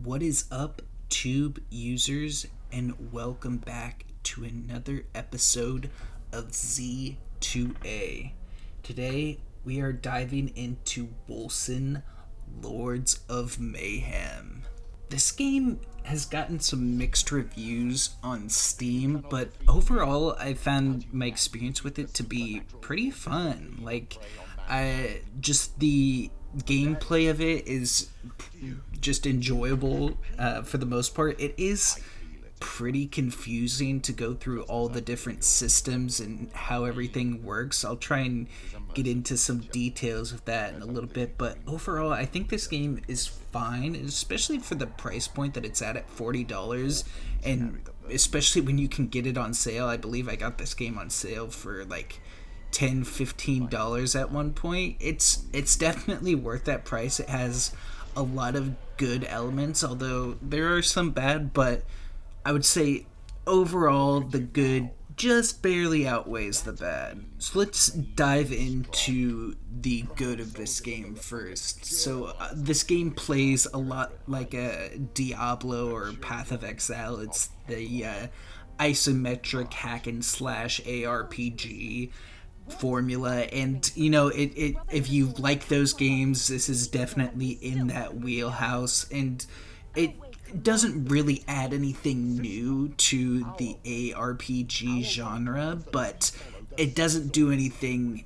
What is up, Tube users, and welcome back to another episode of Z2A. Today, we are diving into Wolcen, Lords of Mayhem. This game has gotten some mixed reviews on Steam, but overall, I found my experience with it to be pretty fun. I just the gameplay of it is just enjoyable for the most part. It is pretty confusing to go through all the different systems and how everything works. I'll try and get into some details of that in a little bit, but overall, I think this game is fine, especially for the price point that it's at $40, and especially when you can get it on sale. I believe I got this game on sale for like $10-15 at one point. It's definitely worth that price. It has a lot of good elements, although there are some bad, but I would say overall the good just barely outweighs the bad. So let's dive into the good of this game first. So this game plays a lot like a Diablo or Path of Exile. It's the isometric hack and slash ARPG formula, and if you like those games, this is definitely in that wheelhouse, and it doesn't really add anything new to the ARPG genre, but it doesn't do anything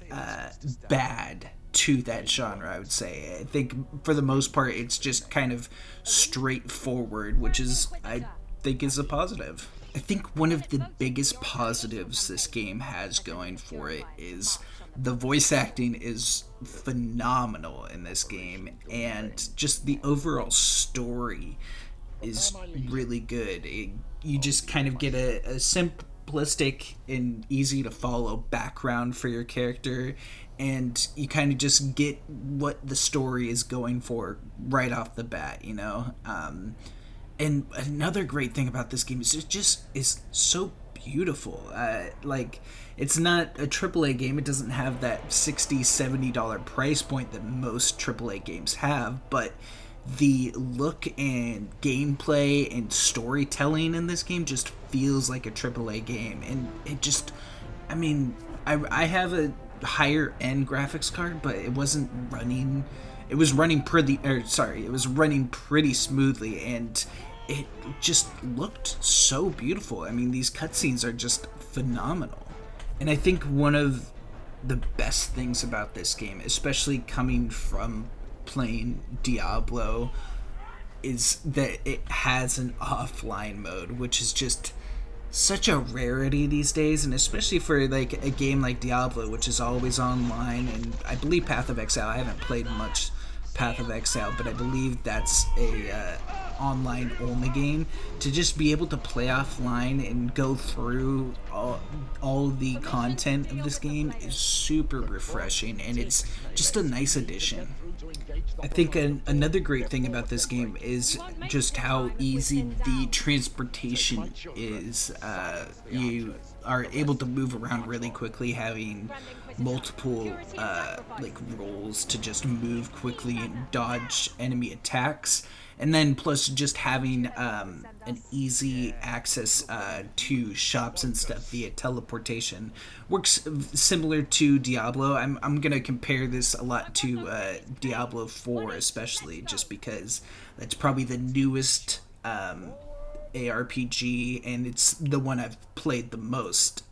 bad to that genre, I would say. I think for the most part it's just kind of straightforward, which is, I think, is a positive. I think one of the biggest positives this game has going for it is the voice acting is phenomenal in this game, and just the overall story is really good. You just kind of get a simplistic and easy to follow background for your character, and you kind of just get what the story is going for right off the bat, and another great thing about this game is it just is so beautiful. It's not a AAA game. It doesn't have that $60-70 price point that most AAA games have, but the look and gameplay and storytelling in this game just feels like a AAA game. And it just, I have a higher end graphics card, but it wasn't running. It was running pretty smoothly, and it just looked so beautiful. These cutscenes are just phenomenal. And I think one of the best things about this game, especially coming from playing Diablo, is that it has an offline mode, which is just such a rarity these days, and especially for like a game like Diablo, which is always online. And I believe Path of Exile, I haven't played much Path of Exile, but I believe that's a online only game. To just be able to play offline and go through all the content of this game is super refreshing, and it's just a nice addition. I think another great thing about this game is just how easy the transportation is. You are able to move around really quickly, having multiple roles to just move quickly and dodge enemy attacks, and then plus just having an easy access to shops and stuff via teleportation works similar to Diablo. I'm gonna compare this a lot to Diablo 4, especially just because that's probably the newest ARPG, and it's the one I've played the most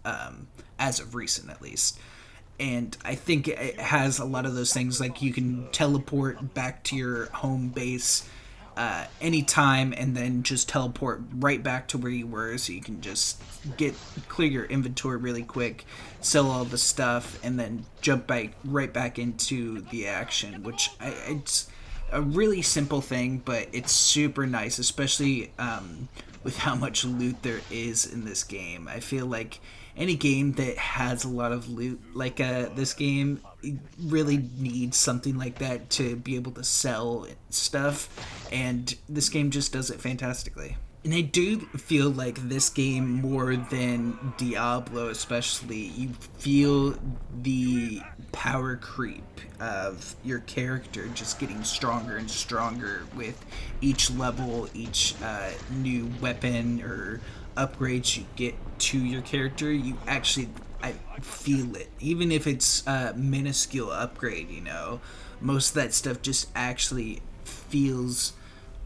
as of recent, at least. And I think it has a lot of those things, like you can teleport back to your home base anytime, and then just teleport right back to where you were, so you can just clear your inventory really quick, sell all the stuff, and then jump right back into the action, which it's a really simple thing, but it's super nice, especially with how much loot there is in this game. I feel like any game that has a lot of loot like this game really needs something like that to be able to sell stuff, and this game just does it fantastically. And I do feel like this game, more than Diablo especially, you feel the power creep of your character just getting stronger and stronger with each level, each new weapon or upgrades you get to your character. You actually, I feel it. Even if it's a minuscule upgrade, most of that stuff just actually feels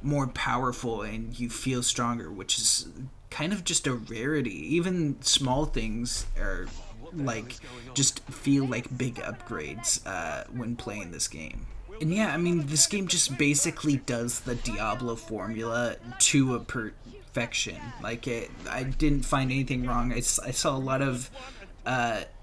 more powerful and you feel stronger, which is kind of just a rarity. Even small things are like just feel like big upgrades when playing this game. And yeah, I mean, this game just basically does the Diablo formula to a perfection. I didn't find anything wrong. I saw a lot of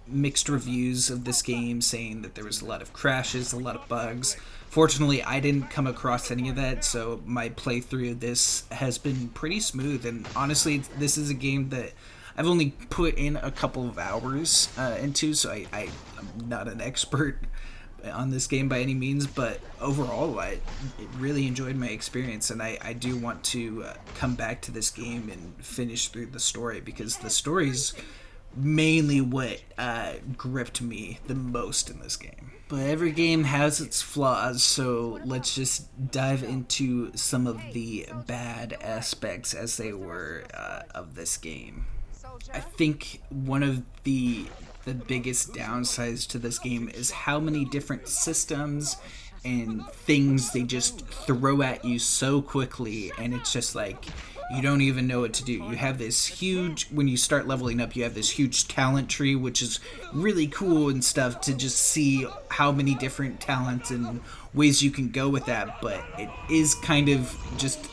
mixed reviews of this game saying that there was a lot of crashes, a lot of bugs. Fortunately, I didn't come across any of that, so my playthrough of this has been pretty smooth. And honestly, this is a game that I've only put in a couple of hours into, so I'm not an expert on this game by any means, but overall, I really enjoyed my experience, and I do want to come back to this game and finish through the story, because the story's mainly what gripped me the most in this game. But every game has its flaws, so let's just dive into some of the bad aspects, as they were, of this game. I think one of the biggest downsides to this game is how many different systems and things they just throw at you so quickly, and it's just like you don't even know what to do. You have this huge, when you start leveling up, you have this huge talent tree, which is really cool and stuff to just see how many different talents and ways you can go with that, but it is kind of just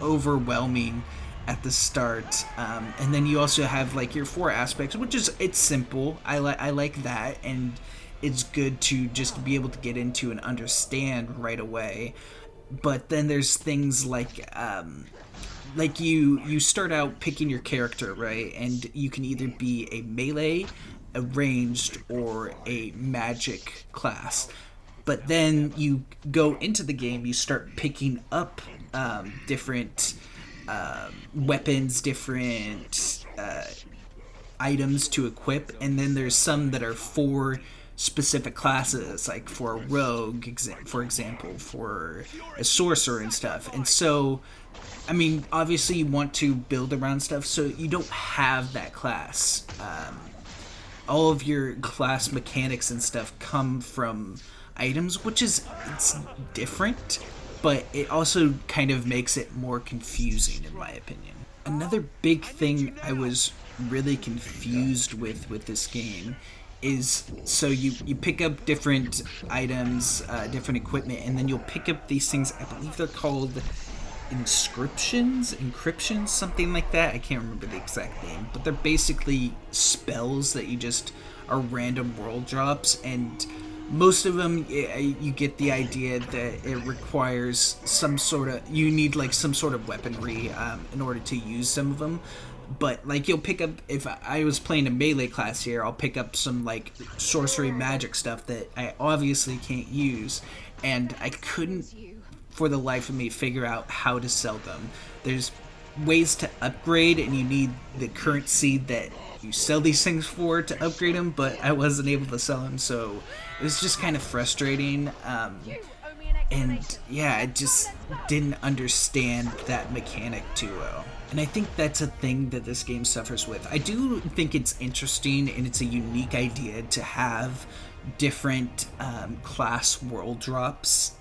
overwhelming at the start. And then you also have like your 4 aspects, which is, it's simple. I like that, and it's good to just be able to get into and understand right away. But then there's things like you start out picking your character, right? And you can either be a melee, a ranged, or a magic class. But then you go into the game, you start picking up different weapons, different items to equip, and then there's some that are for specific classes, like for a rogue, for example, for a sorcerer and stuff. And so, I mean, obviously you want to build around stuff, so you don't have that class. All of your class mechanics and stuff come from items, which is, it's different, but it also kind of makes it more confusing, in my opinion. Another big thing I was really confused with this game is, so you pick up different items, different equipment, and then you'll pick up these things, I believe they're called encryptions, something like that. I can't remember the exact name, but they're basically spells that you just are random world drops, and most of them, you get the idea that it requires some sort of, you need like some sort of weaponry in order to use some of them. But like you'll pick up, if I was playing a melee class here, I'll pick up some like sorcery magic stuff that I obviously can't use, and I couldn't for the life of me figure out how to sell them. There's ways to upgrade, and you need the currency that you sell these things for to upgrade them, but I wasn't able to sell them, so it was just kind of frustrating. And yeah, I just didn't understand that mechanic too well. And I think that's a thing that this game suffers with. I do think it's interesting, and it's a unique idea to have different class world drops,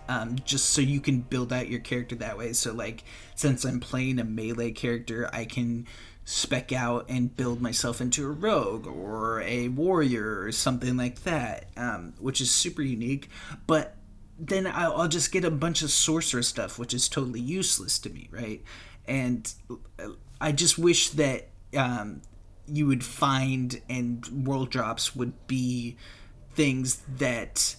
just so you can build out your character that way. So like, since I'm playing a melee character, I can spec out and build myself into a rogue or a warrior or something like that, which is super unique. But then I'll just get a bunch of sorcerer stuff, which is totally useless to me, right? And I just wish that you would find, and world drops would be things that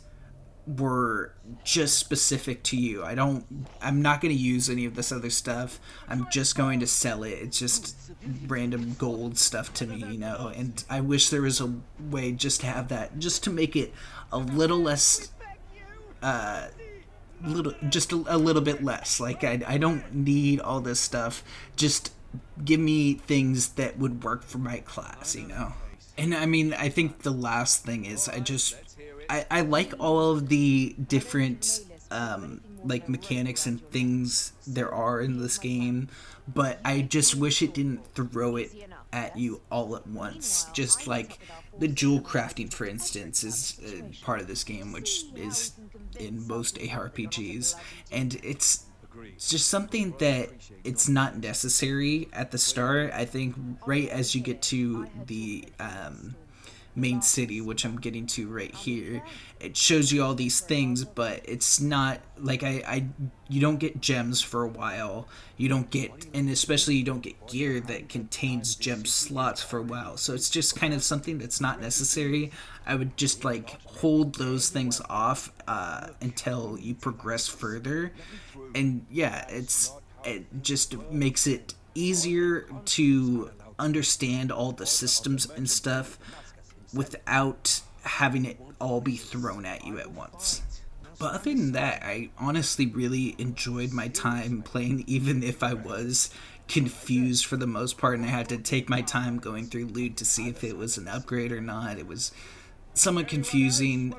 were just specific to you. I'm not going to use any of this other stuff. I'm just going to sell it. It's just random gold stuff to me, and I wish there was a way just to have that, just to make it a little less a little bit less. Like I don't need all this stuff. Just give me things that would work for my class, you know. And I mean, I think the last thing is I like all of the different like mechanics and things there are in this game, but I just wish it didn't throw it at you all at once. Just like the jewel crafting, for instance, is part of this game, which is in most ARPGs, and it's just something that it's not necessary at the start. I think right as you get to the main city, which I'm getting to right here, it shows you all these things, but it's not like you don't get gems for a while. You don't get, and especially you don't get gear that contains gem slots for a while. So it's just kind of something that's not necessary. I would just like hold those things off until you progress further. And yeah, it just makes it easier to understand all the systems and stuff without having it all be thrown at you at once. But other than that, I honestly really enjoyed my time playing, even if I was confused for the most part and I had to take my time going through loot to see if it was an upgrade or not. It was somewhat confusing,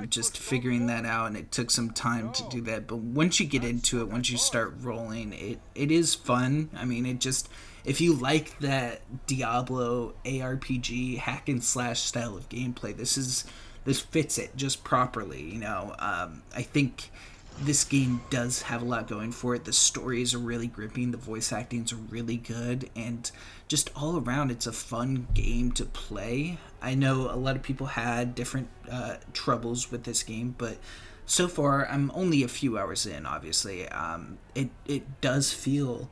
just figuring that out, and it took some time to do that. But once you get into it, once you start rolling, it is fun. I mean, it just, if you like that Diablo ARPG hack and slash style of gameplay, this fits it just properly, you know. I think this game does have a lot going for it. The stories are really gripping, the voice actings are really good, and just all around it's a fun game to play. I know a lot of people had different troubles with this game, but so far I'm only a few hours in, obviously. It does feel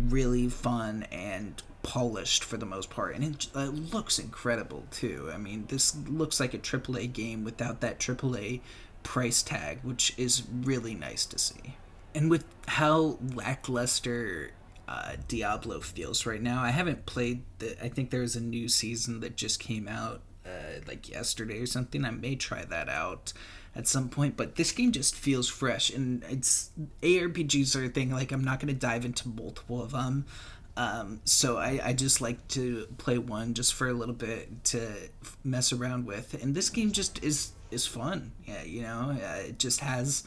really fun and polished for the most part, and it looks incredible too. I mean, this looks like a AAA game without that AAA price tag, which is really nice to see. And with how lackluster Diablo feels right now, I haven't played I think there was a new season that just came out like yesterday or something. I may try that out at some point, but this game just feels fresh, and it's ARPGs are a thing. Like, I'm not going to dive into multiple of them, so I just like to play one just for a little bit to mess around with, and this game just is fun. Yeah, you know, it just has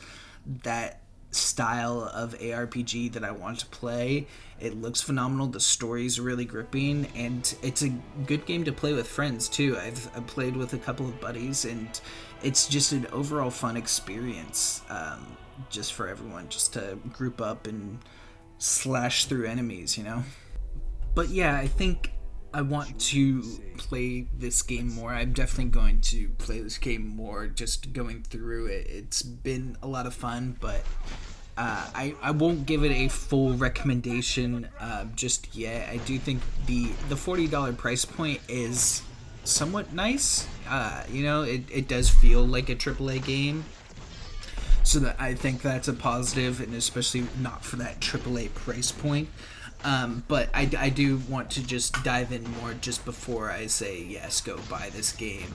that style of ARPG that I want to play. It looks phenomenal. The story's really gripping, and it's a good game to play with friends too. I've played with a couple of buddies, and it's just an overall fun experience, just for everyone, just to group up and slash through enemies, you know. But yeah, I think I want to play this game more. I'm definitely going to play this game more, just going through it. It's been a lot of fun, but I won't give it a full recommendation just yet. I do think the $40 price point is somewhat nice. You know, it does feel like a AAA game, so that I think that's a positive, and especially not for that AAA price point. But I do want to just dive in more just before I say yes, go buy this game.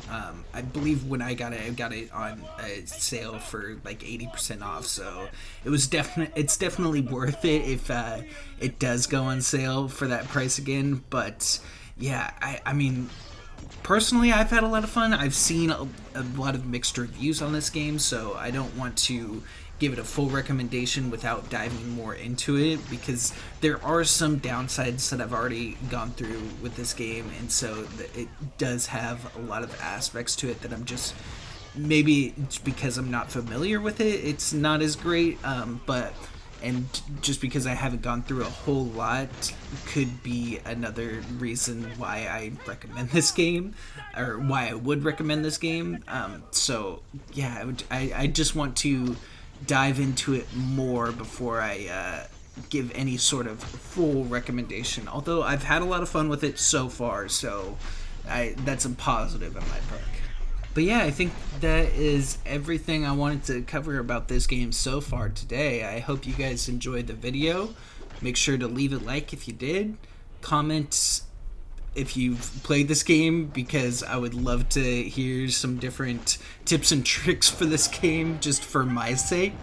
I believe when I got it on a sale for like 80% off, so it's definitely worth it if it does go on sale for that price again. But yeah, I mean, personally, I've had a lot of fun. I've seen a lot of mixed reviews on this game, so I don't want to give it a full recommendation without diving more into it, because there are some downsides that I've already gone through with this game, and so it does have a lot of aspects to it that I'm just, maybe it's because I'm not familiar with it, it's not as great, and just because I haven't gone through a whole lot could be another reason why I recommend this game, or why I would recommend this game. So yeah, I just want to dive into it more before I give any sort of full recommendation, although I've had a lot of fun with it so far, so that's a positive in my book. But yeah, I think that is everything I wanted to cover about this game so far today. I hope you guys enjoyed the video. Make sure to leave a like if you did. Comment if you've played this game, because I would love to hear some different tips and tricks for this game just for my sake.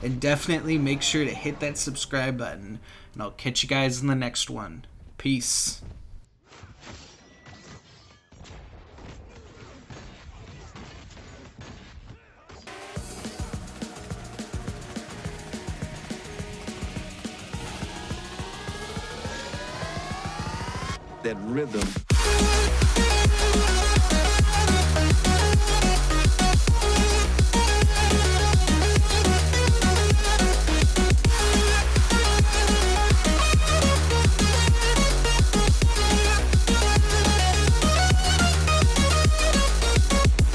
And definitely make sure to hit that subscribe button, and I'll catch you guys in the next one. Peace. That rhythm.